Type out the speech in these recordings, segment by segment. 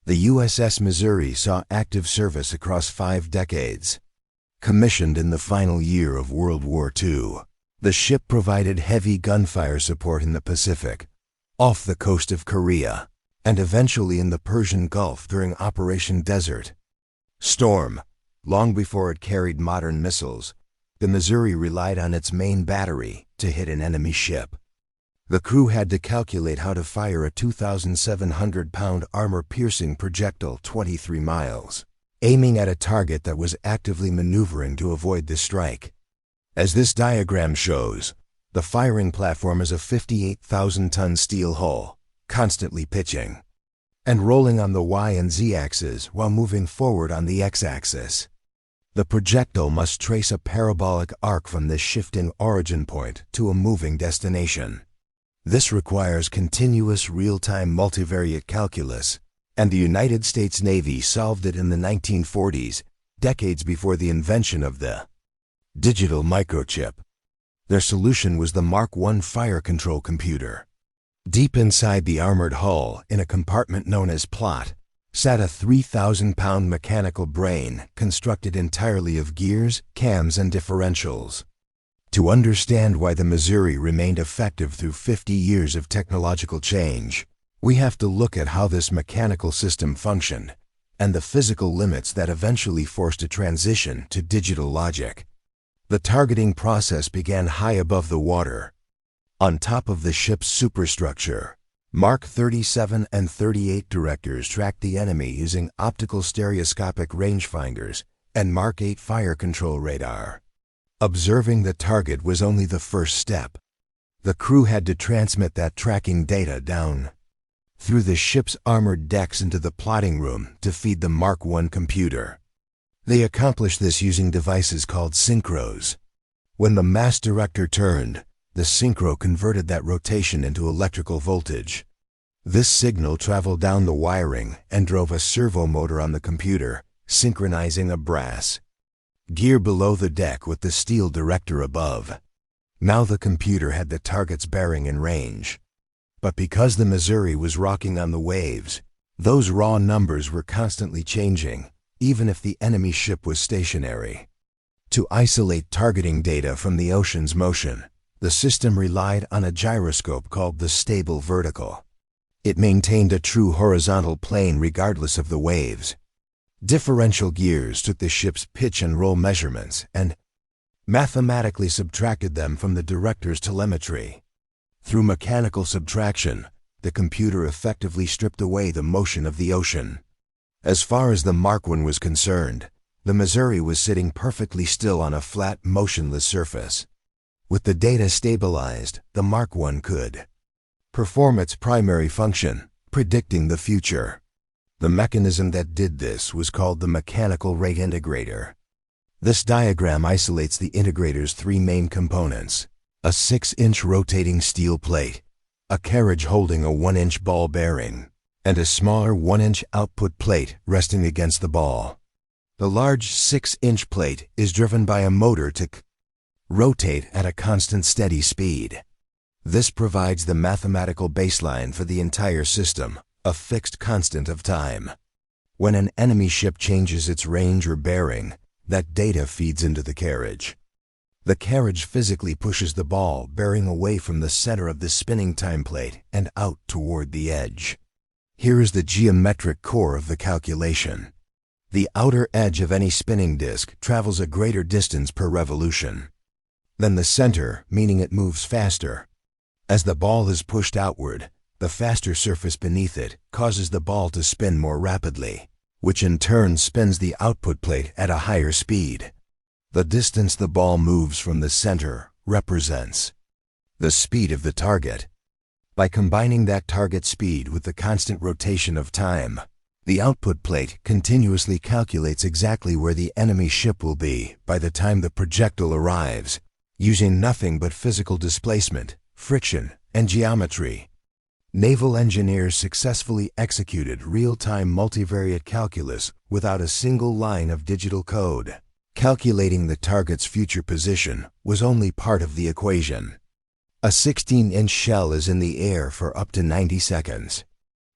The USS Missouri saw active service across 5 decades. Commissioned in the final year of World War II, the ship provided heavy gunfire support in the Pacific, off the coast of Korea, and eventually in the Persian Gulf during Operation Desert Storm. Long before it carried modern missiles, the Missouri relied on its main battery to hit an enemy ship. The crew had to calculate how to fire a 2,700-pound armor-piercing projectile 23 miles, aiming at a target that was actively maneuvering to avoid the strike. As this diagram shows, the firing platform is a 58,000-ton steel hull, constantly pitching and rolling on the Y and Z axes while moving forward on the X axis. The projectile must trace a parabolic arc from this shifting origin point to a moving destination. This requires continuous real-time multivariate calculus, and the United States Navy solved it in the 1940s, decades before the invention of the digital microchip. Their solution was the Mark I fire control computer. Deep inside the armored hull, in a compartment known as plot, sat a 3,000-pound mechanical brain constructed entirely of gears, cams, and differentials. To understand why the Missouri remained effective through 50 years of technological change, we have to look at how this mechanical system functioned and the physical limits that eventually forced a transition to digital logic. The targeting process began high above the water. On top of the ship's superstructure, Mark 37 and 38 directors tracked the enemy using optical stereoscopic rangefinders and Mark 8 fire control radar. Observing the target was only the first step. The crew had to transmit that tracking data down through the ship's armored decks into the plotting room to feed the Mark I computer. They accomplished this using devices called synchros. When the mass director turned, the synchro converted that rotation into electrical voltage. This signal traveled down the wiring and drove a servo motor on the computer, synchronizing a brass gear below the deck with the steel director above. Now the computer had the target's bearing and range. But because the Missouri was rocking on the waves, those raw numbers were constantly changing, even if the enemy ship was stationary. To isolate targeting data from the ocean's motion, the system relied on a gyroscope called the stable vertical. It maintained a true horizontal plane regardless of the waves. Differential gears took the ship's pitch and roll measurements and mathematically subtracted them from the director's telemetry. Through mechanical subtraction, the computer effectively stripped away the motion of the ocean. As far as the Mark I was concerned, the Missouri was sitting perfectly still on a flat, motionless surface. With the data stabilized, the Mark I could perform its primary function, predicting the future. The mechanism that did this was called the mechanical rate integrator. This diagram isolates the integrator's 3 main components: a 6-inch rotating steel plate, a carriage holding a 1-inch ball bearing, and a smaller 1-inch output plate resting against the ball. The large 6-inch plate is driven by a motor to rotate at a constant steady speed. This provides the mathematical baseline for the entire system, a fixed constant of time. When an enemy ship changes its range or bearing, that data feeds into the carriage. The carriage physically pushes the ball bearing away from the center of the spinning time plate and out toward the edge. Here is the geometric core of the calculation. The outer edge of any spinning disk travels a greater distance per revolution than the center, meaning it moves faster. As the ball is pushed outward, the faster surface beneath it causes the ball to spin more rapidly, which in turn spins the output plate at a higher speed. The distance the ball moves from the center represents the speed of the target. By combining that target speed with the constant rotation of time, the output plate continuously calculates exactly where the enemy ship will be by the time the projectile arrives, using nothing but physical displacement, friction, and geometry. Naval engineers successfully executed real-time multivariate calculus without a single line of digital code. Calculating the target's future position was only part of the equation. A 16-inch shell is in the air for up to 90 seconds.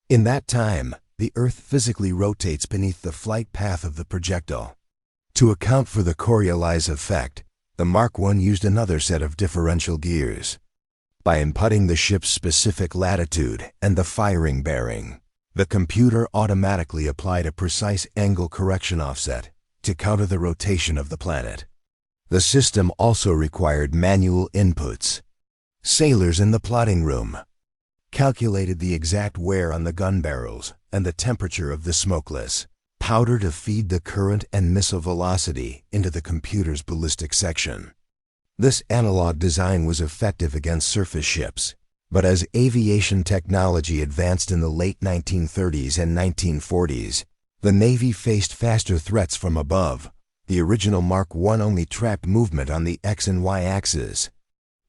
In that time, the Earth physically rotates beneath the flight path of the projectile. To account for the Coriolis effect, the Mark I used another set of differential gears. By inputting the ship's specific latitude and the firing bearing, the computer automatically applied a precise angle correction offset to counter the rotation of the planet. The system also required manual inputs. Sailors in the plotting room calculated the exact wear on the gun barrels and the temperature of the smokeless powder to feed the current and missile velocity into the computer's ballistic section. This analog design was effective against surface ships, but as aviation technology advanced in the late 1930s and 1940s, the Navy faced faster threats from above. The original Mark I only tracked movement on the X and Y axes.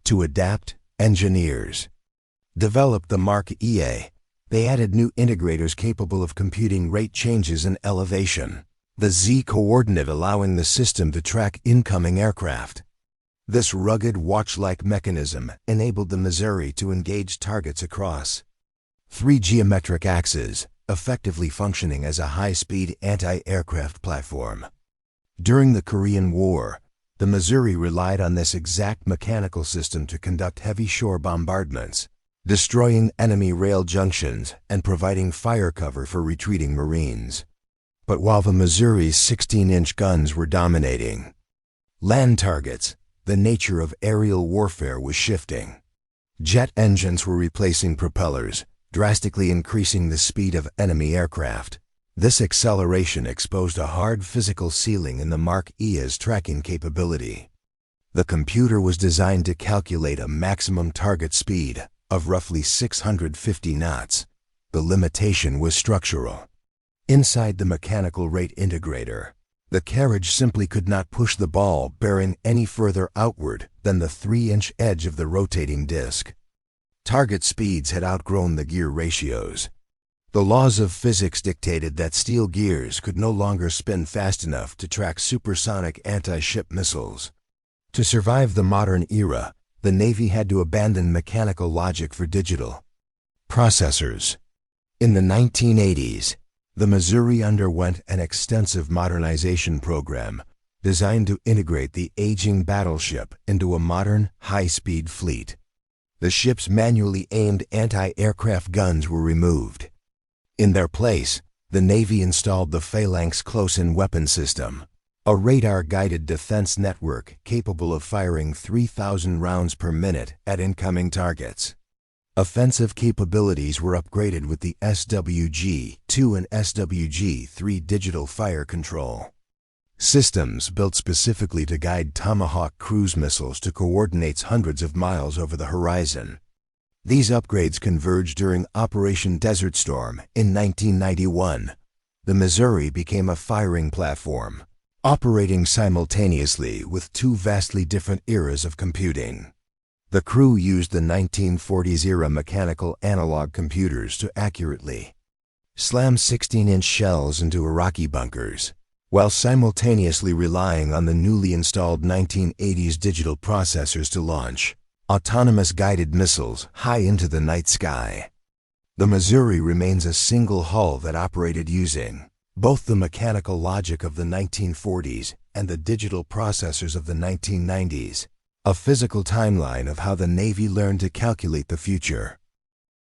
To adapt, engineers developed the Mark II. They added new integrators capable of computing rate changes in elevation, the Z-coordinate allowing the system to track incoming aircraft. This rugged watch-like mechanism enabled the Missouri to engage targets across 3 geometric axes, effectively functioning as a high-speed anti-aircraft platform. During the Korean War, the Missouri relied on this exact mechanical system to conduct heavy shore bombardments, destroying enemy rail junctions and providing fire cover for retreating Marines. But while the Missouri's 16-inch guns were dominating land targets, the nature of aerial warfare was shifting. Jet engines were replacing propellers, drastically increasing the speed of enemy aircraft. This acceleration exposed a hard physical ceiling in the Mark II's tracking capability. The computer was designed to calculate a maximum target speed of roughly 650 knots. The limitation was structural. Inside the mechanical rate integrator, the carriage simply could not push the ball bearing any further outward than the 3-inch edge of the rotating disc. Target speeds had outgrown the gear ratios. The laws of physics dictated that steel gears could no longer spin fast enough to track supersonic anti-ship missiles. To survive the modern era, the Navy had to abandon mechanical logic for digital processors. In the 1980s, the Missouri underwent an extensive modernization program designed to integrate the aging battleship into a modern, high-speed fleet. The ship's manually aimed anti-aircraft guns were removed. In their place, the Navy installed the Phalanx close-in weapon system, a radar-guided defense network capable of firing 3,000 rounds per minute at incoming targets. Offensive capabilities were upgraded with the SWG-2 and SWG-3 digital fire control systems built specifically to guide Tomahawk cruise missiles to coordinates hundreds of miles over the horizon. These upgrades converged during Operation Desert Storm in 1991. The Missouri became a firing platform, operating simultaneously with 2 vastly different eras of computing. The crew used the 1940s-era mechanical analog computers to accurately slam 16-inch shells into Iraqi bunkers, while simultaneously relying on the newly installed 1980s digital processors to launch autonomous guided missiles high into the night sky. The Missouri remains a single hull that operated using both the mechanical logic of the 1940s and the digital processors of the 1990s, a physical timeline of how the Navy learned to calculate the future.